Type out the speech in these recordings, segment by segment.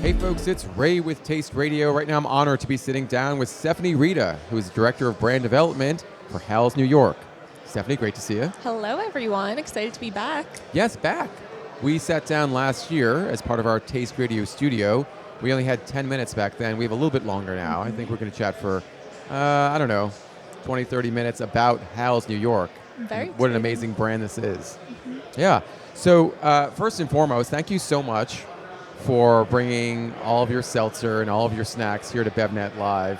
Hey folks, it's Ray with Taste Radio. Right now I'm honored to be sitting down with Stephanie Reda, who is Director of Brand Development for Hal's New York. Stephanie, great to see you. Hello everyone, excited to be back. Yes, back. We sat down last year as part of our Taste Radio studio. We only had 10 minutes back then. We have a little bit longer now. I think we're going to chat for, 20, 30 minutes about Hal's New York. What an amazing brand this is. Yeah. So first and foremost, thank you so much for bringing all of your seltzer and all of your snacks here to BevNet Live.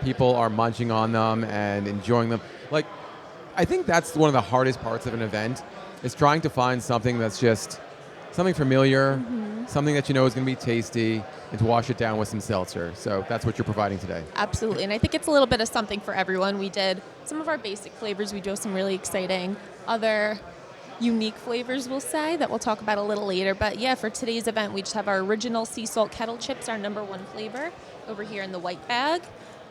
People are munching on them and enjoying them. Like, I think that's one of the hardest parts of an event, is trying to find something that's just something familiar, something that you know is going to be tasty, and to wash it down with some seltzer. So that's what you're providing today. Absolutely, and I think it's a little bit of something for everyone. We did some of our basic flavors. We do some really exciting other unique flavors, we'll say, that we'll talk about a little later. But yeah, for today's event, we just have our original sea salt kettle chips, our #1 flavor, over here in the white bag.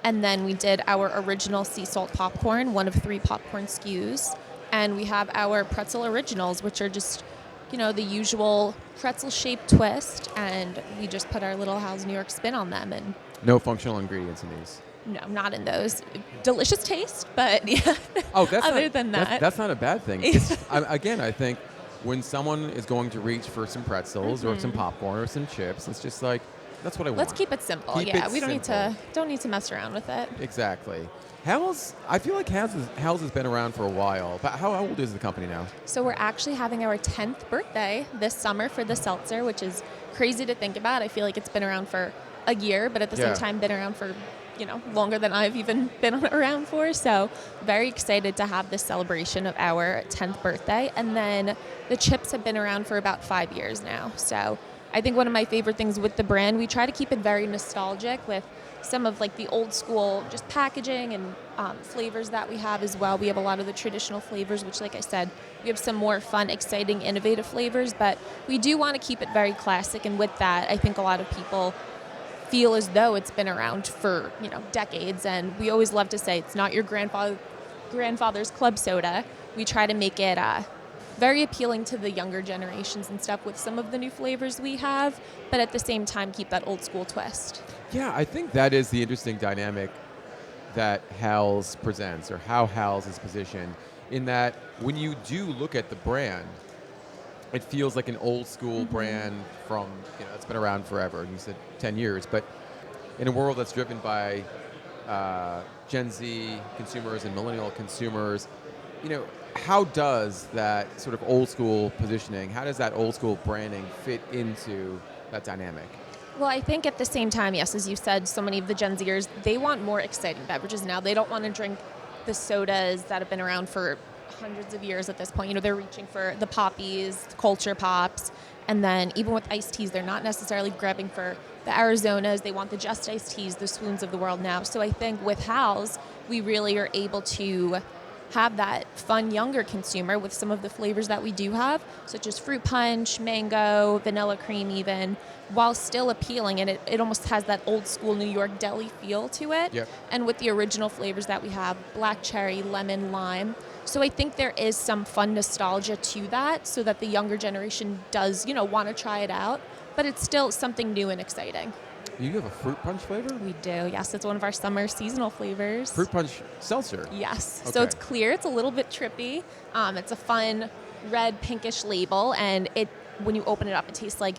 And then we did our original sea salt popcorn, one of 3 popcorn SKUs. And we have our pretzel originals, which are just, the usual pretzel-shaped twist. And we just put our little Hal's New York spin on them. And no functional ingredients in these. No, not in those. Delicious taste, but yeah. Oh, that's other than that, that's not a bad thing. Again, I think when someone is going to reach for some pretzels or some popcorn or some chips, it's just like, that's what I want. Let's keep it simple. We don't need to mess around with it. Exactly. I feel like Hal's has been around for a while. But how old is the company now? So we're actually having our 10th birthday this summer for the seltzer, which is crazy to think about. I feel like it's been around for a year, but at the same time been around for longer than I've even been around for. So very excited to have this celebration of our 10th birthday. And then the chips have been around for about 5 years now. So I think one of my favorite things with the brand, we try to keep it very nostalgic with some of like the old school just packaging and flavors that we have as well. We have a lot of the traditional flavors, which, like I said, we have some more fun, exciting, innovative flavors, but we do want to keep it very classic. And with that, I think a lot of people feel as though it's been around for decades, and we always love to say it's not your grandfather's club soda. We try to make it very appealing to the younger generations and stuff with some of the new flavors we have, but at the same time keep that old school twist. Yeah, I think that is the interesting dynamic that Hal's presents, or how Hal's is positioned, in that when you do look at the brand, it feels like an old school brand from, it's been around forever. You said 10 years, but in a world that's driven by Gen Z consumers and millennial consumers, how does that sort of old school positioning, how does that old school branding fit into that dynamic? Well, I think at the same time, yes, as you said, so many of the Gen Zers, they want more exciting beverages now. They don't want to drink the sodas that have been around for hundreds of years at this point. They're reaching for the poppies, the culture pops, and then even with iced teas, they're not necessarily grabbing for the Arizonas. They want the just iced teas, the swoons of the world now. So I think with Hal's, we really are able to have that fun younger consumer with some of the flavors that we do have, such as fruit punch, mango, vanilla cream even, while still appealing. And it almost has that old school New York deli feel to it. Yep. And with the original flavors that we have, black cherry, lemon, lime. So I think there is some fun nostalgia to that, so that the younger generation does, want to try it out, but it's still something new and exciting. You have a fruit punch flavor? We do, yes. It's one of our summer seasonal flavors. Fruit punch seltzer? Yes. Okay. So it's clear. It's a little bit trippy. It's a fun red pinkish label, and when you open it up, it tastes like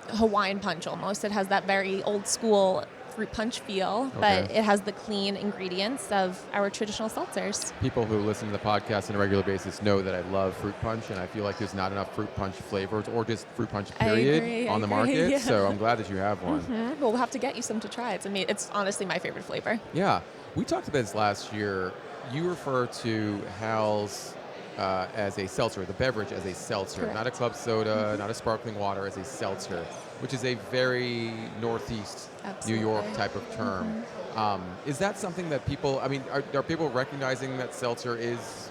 Hawaiian punch almost. It has that very old school fruit punch feel, but it has the clean ingredients of our traditional seltzers. People who listen to the podcast on a regular basis know that I love fruit punch, and I feel like there's not enough fruit punch flavors, or just fruit punch period, on the market. Yeah. So I'm glad that you have one. Well, we'll have to get you some to try. It's honestly my favorite flavor. Yeah. We talked about this last year. You refer to Hal's as a seltzer, the beverage as a seltzer, Correct. Not a club soda, not a sparkling water, as a seltzer, which is a very Northeast Absolutely. New York type of term. Is that something that people, are people recognizing that seltzer is,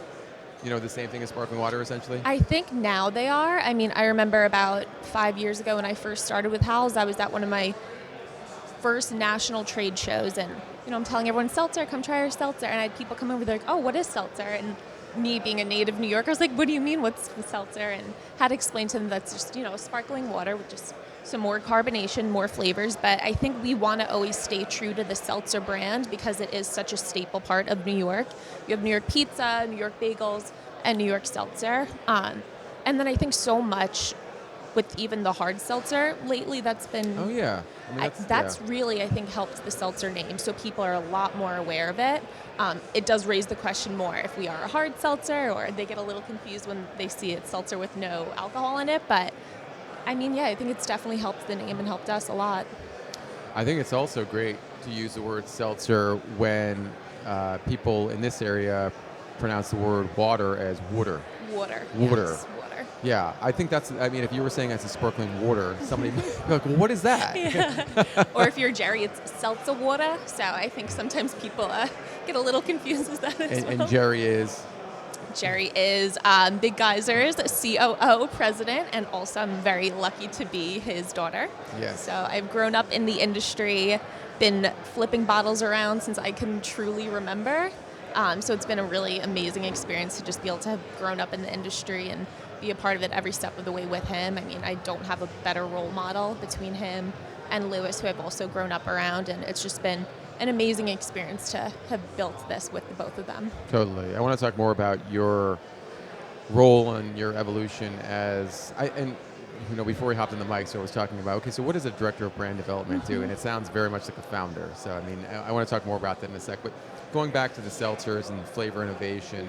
the same thing as sparkling water essentially? I think now they are. I remember about 5 years ago when I first started with Hal's, I was at one of my first national trade shows, and I'm telling everyone, seltzer, come try our seltzer, and I had people come over, they're like, oh, what is seltzer? And me being a native New Yorker, I was like, what do you mean, what's the seltzer? And had to explain to them that's just, sparkling water with just some more carbonation, more flavors. But I think we want to always stay true to the seltzer brand because it is such a staple part of New York. You have New York pizza, New York bagels, and New York seltzer. And then I think so much with even the hard seltzer lately that's been... Oh, yeah. That's really, I think, helped the seltzer name, so people are a lot more aware of it. It does raise the question more if we are a hard seltzer, or they get a little confused when they see it's seltzer with no alcohol in it. But, I mean, yeah, I think it's definitely helped the name and helped us a lot. I think it's also great to use the word seltzer when people in this area pronounce the word water as water. Water. Water. Yes, water. Yeah, I think that's, if you were saying it's a sparkling water, somebody might be like, well, what is that? Yeah. Or if you're Jerry, it's seltzer water. So I think sometimes people get a little confused with that as well. And Jerry is? Jerry is Big Geysers COO president, and also I'm very lucky to be his daughter. Yes. So I've grown up in the industry, been flipping bottles around since I can truly remember. So it's been a really amazing experience to just be able to have grown up in the industry and be a part of it every step of the way with him. I mean, I don't have a better role model between him and Lewis, who I've also grown up around, and it's just been an amazing experience to have built this with the both of them. Totally. I want to talk more about your role and your evolution before we hopped in the mic, so I was talking about, okay, so what does a director of brand development do? And it sounds very much like a founder. So, I want to talk more about that in a sec. But going back to the seltzers and flavor innovation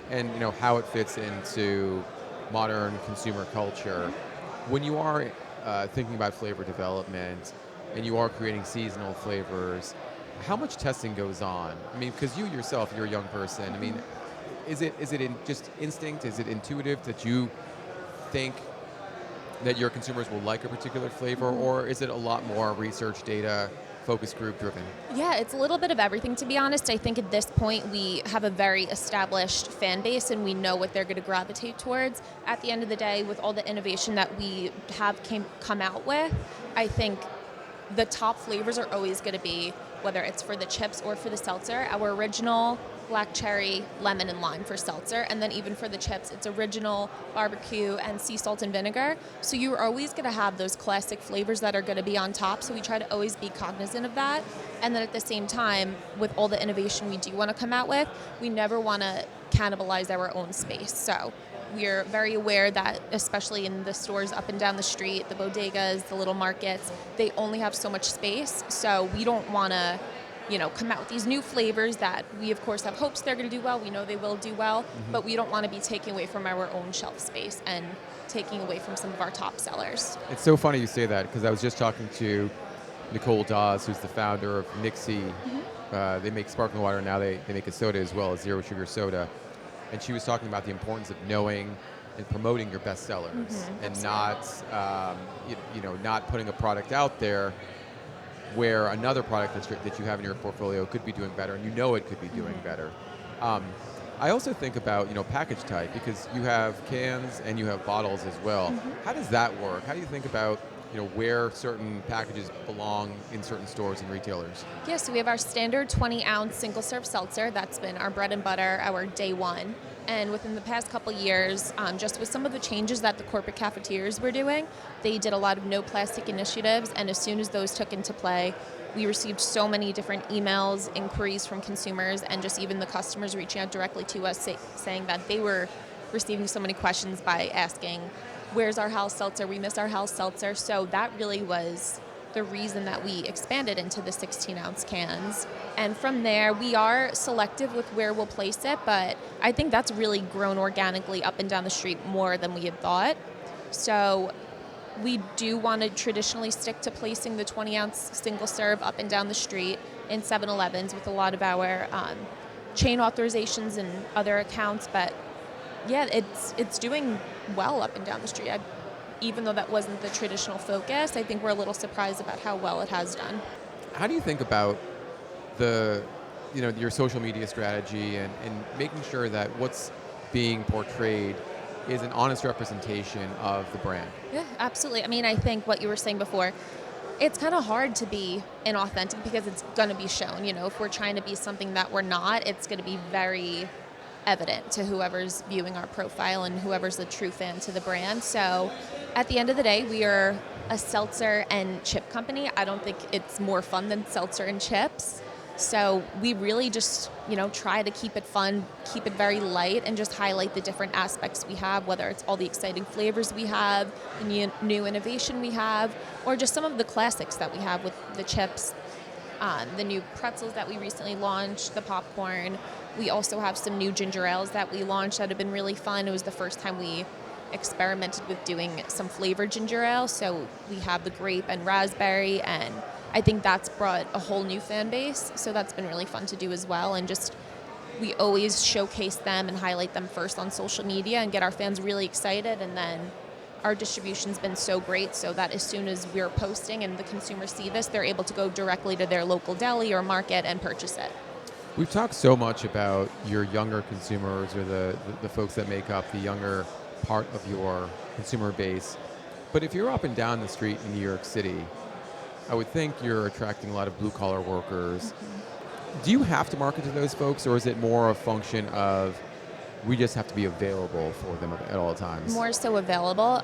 and, how it fits into modern consumer culture, when you are thinking about flavor development and you are creating seasonal flavors, how much testing goes on? Because you yourself, you're a young person. Is it just instinct? Is it intuitive that you think that your consumers will like a particular flavor, or is it a lot more research, data, focus group driven? Yeah, it's a little bit of everything, to be honest. I think at this point we have a very established fan base and we know what they're going to gravitate towards. At the end of the day, with all the innovation that we have come out with, I think the top flavors are always going to be, whether it's for the chips or for the seltzer, our original black cherry, lemon, and lime for seltzer. And then even for the chips, it's original barbecue and sea salt and vinegar. So you're always going to have those classic flavors that are going to be on top. So we try to always be cognizant of that. And then at the same time, with all the innovation we do want to come out with, we never want to cannibalize our own space. So we're very aware that, especially in the stores up and down the street, the bodegas, the little markets, they only have so much space. So we don't want to come out with these new flavors that we, of course, have hopes they're going to do well. We know they will do well, but we don't want to be taking away from our own shelf space and taking away from some of our top sellers. It's so funny you say that, because I was just talking to Nicole Dawes, who's the founder of Nixie. They make sparkling water now. They make a soda as well, a zero sugar soda. And she was talking about the importance of knowing and promoting your best sellers and not, not putting a product out there where another product that you have in your portfolio could be doing better, and it could be doing better. I also think about package type, because you have cans and you have bottles as well. How does that work? How do you think about where certain packages belong in certain stores and retailers? Yeah, so we have our standard 20-ounce single-serve seltzer. That's been our bread and butter, our day one. And within the past couple years, just with some of the changes that the corporate cafeterias were doing, they did a lot of no plastic initiatives. And as soon as those took into play, we received so many different emails, inquiries from consumers, and just even the customers reaching out directly to us saying that they were receiving so many questions by asking, where's our house seltzer? We miss our house seltzer. So that really was the reason that we expanded into the 16-ounce cans. And from there, we are selective with where we'll place it, but I think that's really grown organically up and down the street more than we had thought. So we do want to traditionally stick to placing the 20-ounce single serve up and down the street in 7-Elevens with a lot of our chain authorizations and other accounts. But yeah, it's doing well up and down the street. Even though that wasn't the traditional focus, I think we're a little surprised about how well it has done. How do you think about your social media strategy and making sure that what's being portrayed is an honest representation of the brand? Yeah, absolutely. I think what you were saying before, it's kind of hard to be inauthentic because it's going to be shown. If we're trying to be something that we're not, it's going to be very evident to whoever's viewing our profile and whoever's a true fan to the brand. So at the end of the day, we are a seltzer and chip company. I don't think it's more fun than seltzer and chips. So we really just, try to keep it fun, keep it very light, and just highlight the different aspects we have, whether it's all the exciting flavors we have, the new innovation we have, or just some of the classics that we have with the chips, the new pretzels that we recently launched, the popcorn. We also have some new ginger ales that we launched that have been really fun. It was the first time we experimented with doing some flavored ginger ale. So we have the grape and raspberry, and I think that's brought a whole new fan base. So that's been really fun to do as well. And just, we always showcase them and highlight them first on social media and get our fans really excited. And then our distribution's been so great so that as soon as we're posting and the consumers see this, they're able to go directly to their local deli or market and purchase it. We've talked so much about your younger consumers, or the folks that make up the younger part of your consumer base. But if you're up and down the street in New York City, I would think you're attracting a lot of blue-collar workers. Mm-hmm. Do you have to market to those folks, or is it more a function of we just have to be available for them at all times? More so available.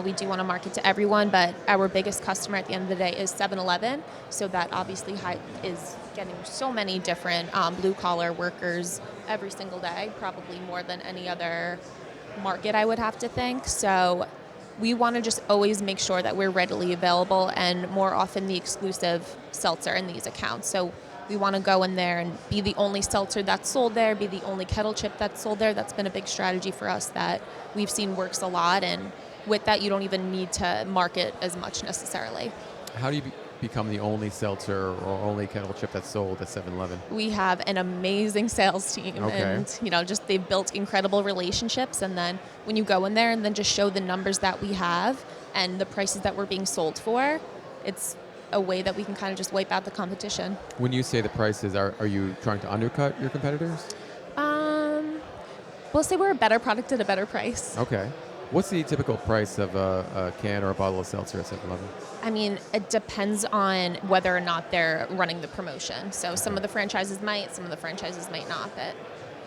We do want to market to everyone, but our biggest customer at the end of the day is 7-Eleven. So that obviously is getting so many different blue-collar workers every single day, probably more than any other market, I would have to think. So we want to just always make sure that we're readily available and more often the exclusive seltzer in these accounts. So we want to go in there and be the only seltzer that's sold there, be the only kettle chip that's sold there. That's been a big strategy for us that we've seen works a lot. And with that, you don't even need to market as much necessarily. How do you become the only seltzer or only kettle chip that's sold at 7-Eleven? We have an amazing sales team. Okay. And, just they've built incredible relationships. And then when you go in there and then just show the numbers that we have and the prices that we're being sold for, it's a way that we can kind of just wipe out the competition. When you say the prices, are you trying to undercut your competitors? We'll say we're a better product at a better price. Okay. What's the typical price of a can or a bottle of seltzer at 7-Eleven? I mean, it depends on whether or not they're running the promotion. So some of the franchises might, some of the franchises might not, but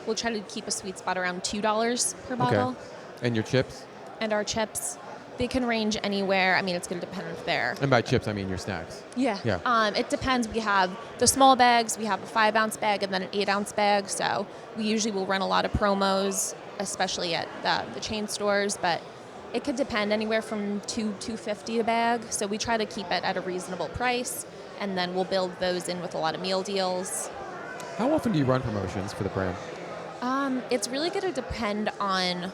we'll try to keep a sweet spot around $2 per bottle. Okay. And your chips? And our chips, they can range anywhere. I mean, it's going to depend if they're... And by chips, I mean your snacks. Yeah. It depends. We have the small bags, we have a 5-ounce bag, and then an 8-ounce bag. So we usually will run a lot of promos, especially at the chain stores, but it could depend anywhere from $2.50 a bag. So we try to keep it at a reasonable price, and then we'll build those in with a lot of meal deals. How often do you run promotions for the brand? It's really going to depend on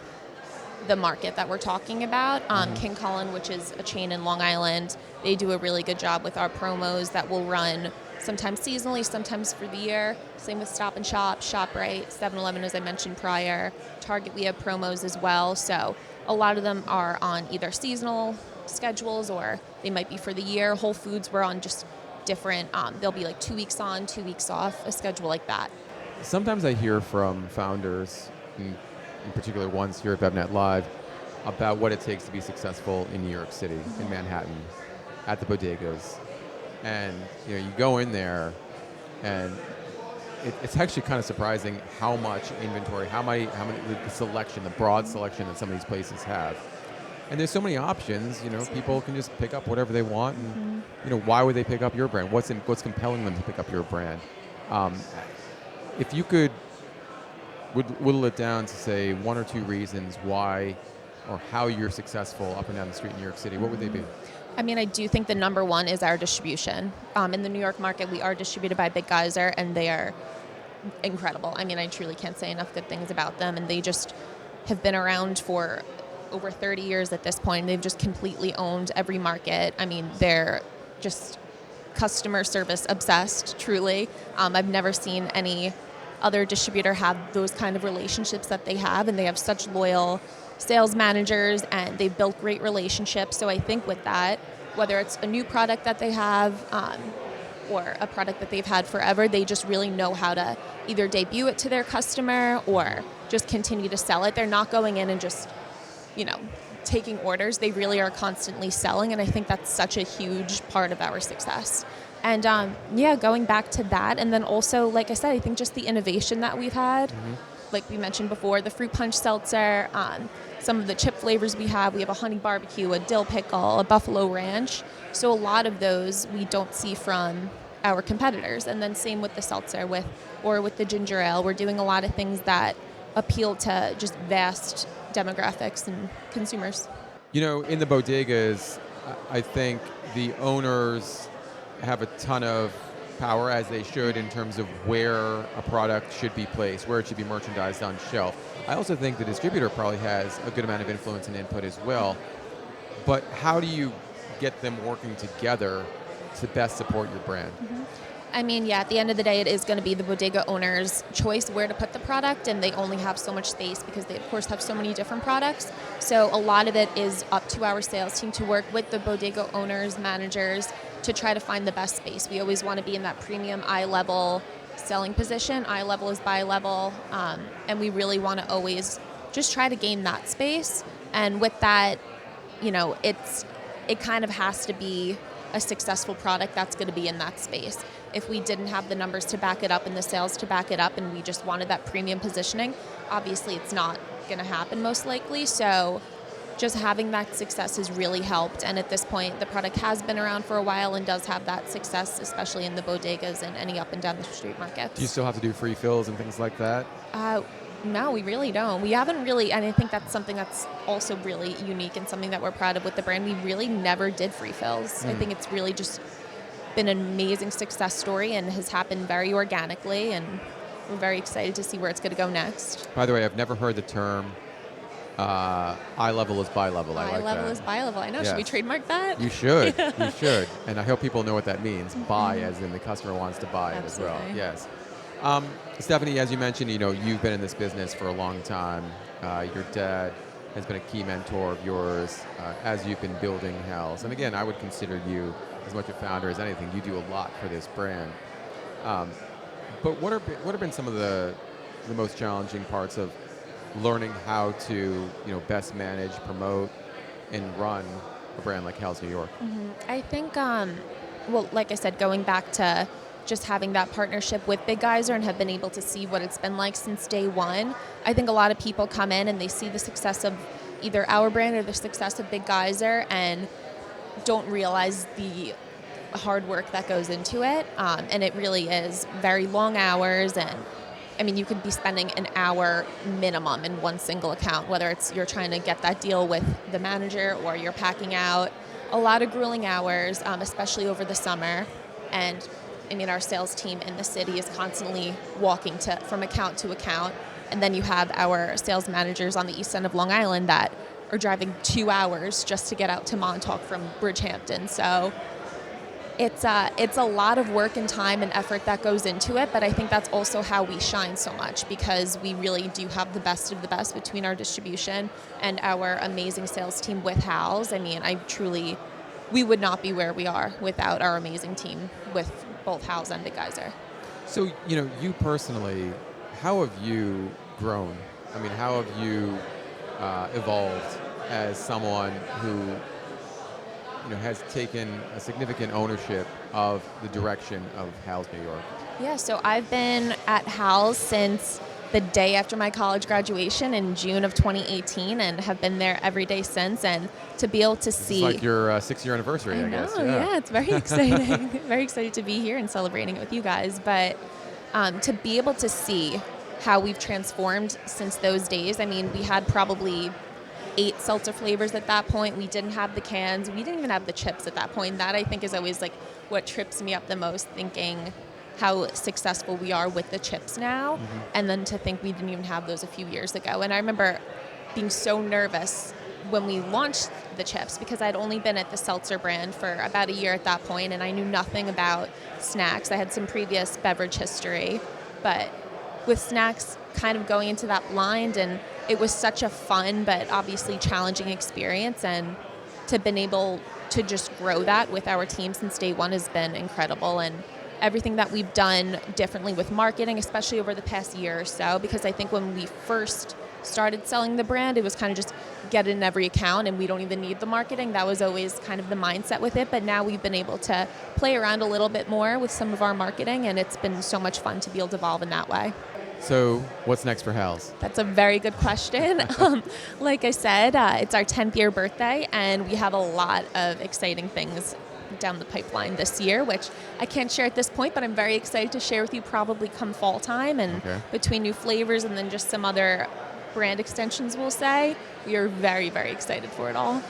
the market that we're talking about. King Cullen, which is a chain in Long Island, they do a really good job with our promos that will run sometimes seasonally, sometimes for the year. Same with Stop and Shop, ShopRite, 7-Eleven, as I mentioned prior. Target, we have promos as well. So a lot of them are on either seasonal schedules or they might be for the year. Whole Foods, we're on just different, they'll be like 2 weeks on, 2 weeks off, a schedule like that. Sometimes I hear from founders, in particular ones here at BevNet Live, about what it takes to be successful in New York City, in Manhattan, at the bodegas. And you go in there, and it's actually kind of surprising how much inventory, how many the selection, the broad selection that some of these places have. And there's so many options. People can just pick up whatever they want, and why would they pick up your brand? What's compelling them to pick up your brand? If you could whittle it down to say 1 or 2 reasons why or how you're successful up and down the street in New York City, what would they be? I mean, I do think the number one is our distribution. In the New York market, we are distributed by Big Geyser, and they are incredible. I mean, I truly can't say enough good things about them, and they just have been around for over 30 years at this point. They've just completely owned every market. I mean, they're just customer service obsessed, truly. I've never seen any other distributor have those kind of relationships that they have, and they have such loyal sales managers, and they've built great relationships. So I think with that, whether it's a new product that they have or a product that they've had forever, they just really know how to either debut it to their customer or just continue to sell it. They're not going in and just, taking orders. They really are constantly selling, and I think that's such a huge part of our success. And going back to that, and then also, like I said, I think just the innovation that we've had. like we mentioned before, the fruit punch seltzer, some of the chip flavors we have a honey barbecue, a dill pickle, a buffalo ranch. So a lot of those we don't see from our competitors. And then same with the seltzer with the ginger ale. We're doing a lot of things that appeal to just vast demographics and consumers. In the bodegas, I think the owners have a ton of power, as they should, in terms of where a product should be placed, where it should be merchandised on shelf. I also think the distributor probably has a good amount of influence and input as well. But how do you get them working together to best support your brand? Mm-hmm. I mean, yeah, at the end of the day, it is going to be the bodega owner's choice where to put the product, and they only have so much space because they, of course, have so many different products. So a lot of it is up to our sales team to work with the bodega owners, managers, to try to find the best space. We always want to be in that premium eye-level selling position. Eye level is buy level, and we really want to always just try to gain that space. And with that, it kind of has to be a successful product that's going to be in that space. If we didn't have the numbers to back it up and the sales to back it up, and we just wanted that premium positioning, obviously it's not going to happen most likely. So just having that success has really helped. And at this point, the product has been around for a while and does have that success, especially in the bodegas and any up and down the street markets. Do you still have to do free fills and things like that? No, we really don't. We haven't really, and I think that's something that's also really unique and something that we're proud of with the brand. We really never did free fills. I think it's really just been an amazing success story and has happened very organically, and we're very excited to see where it's going to go next. By the way, I've never heard the term eye level is buy level. I like that. Eye level is buy level. I know. Yes. Should we trademark that? You should. You should. And I hope people know what that means. Buy, as in the customer wants to buy it as well. Absolutely. Yes. Stephanie, as you mentioned, you've been in this business for a long time. Your dad has been a key mentor of yours as you've been building Hell's. And again, I would consider you as much a founder as anything. You do a lot for this brand. But what have been some of the most challenging parts of learning how to best manage, promote, and run a brand like Hell's New York? Mm-hmm. I think, like I said, going back to just having that partnership with Big Geyser and have been able to see what it's been like since day one. I think a lot of people come in and they see the success of either our brand or the success of Big Geyser and don't realize the hard work that goes into it. And it really is very long hours, and I mean, you could be spending an hour minimum in one single account, whether it's you're trying to get that deal with the manager or you're packing out. A lot of grueling hours, especially over the summer. And I mean, our sales team in the city is constantly walking from account to account. And then you have our sales managers on the east end of Long Island that are driving 2 hours just to get out to Montauk from Bridgehampton. So it's a lot of work and time and effort that goes into it, but I think that's also how we shine so much, because we really do have the best of the best between our distribution and our amazing sales team with Howell's. I mean, we would not be where we are without our amazing team with both Howell's and Big Geyser. So, you personally, how have you grown? I mean, how have you evolved as someone who has taken a significant ownership of the direction of Howell's New York? Yeah, so I've been at Howell's since the day after my college graduation in June of 2018 and have been there every day since. And to be able to see... It's like your 6-year anniversary, I guess. Yeah, it's very exciting. Very excited to be here and celebrating it with you guys. But to be able to see how we've transformed since those days, I mean, we had probably 8 seltzer flavors at that point. We didn't have the cans. We didn't even have the chips at that point. That, I think, is always like what trips me up the most, thinking how successful we are with the chips now. Mm-hmm. And then to think we didn't even have those a few years ago. And I remember being so nervous when we launched the chips, because I'd only been at the seltzer brand for about a year at that point, and I knew nothing about snacks. I had some previous beverage history, but with snacks kind of going into that blind, and it was such a fun but obviously challenging experience, and to have been able to just grow that with our team since day one has been incredible. And everything that we've done differently with marketing, especially over the past year or so, because I think when we first started selling the brand, it was kind of just get it in every account and we don't even need the marketing. That was always kind of the mindset with it. But now we've been able to play around a little bit more with some of our marketing, and it's been so much fun to be able to evolve in that way. So what's next for Hal's? That's a very good question. Like I said, it's our 10th year birthday, and we have a lot of exciting things down the pipeline this year, which I can't share at this point, but I'm very excited to share with you probably come fall time. And between new flavors and then just some other brand extensions, we'll say, we are very, very excited for it all.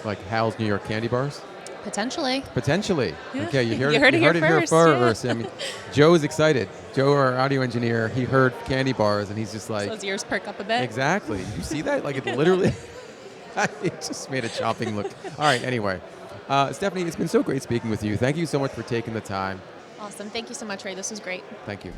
Like Hal's New York candy bars? Potentially. Yeah. Okay, you heard it here here first. I mean, Joe is excited. Joe, our audio engineer, he heard candy bars and he's just like... So his ears perk up a bit. Exactly. You see that? Like it literally... it just made a chopping look. All right, anyway. Stephanie, it's been so great speaking with you. Thank you so much for taking the time. Awesome. Thank you so much, Ray. This was great. Thank you.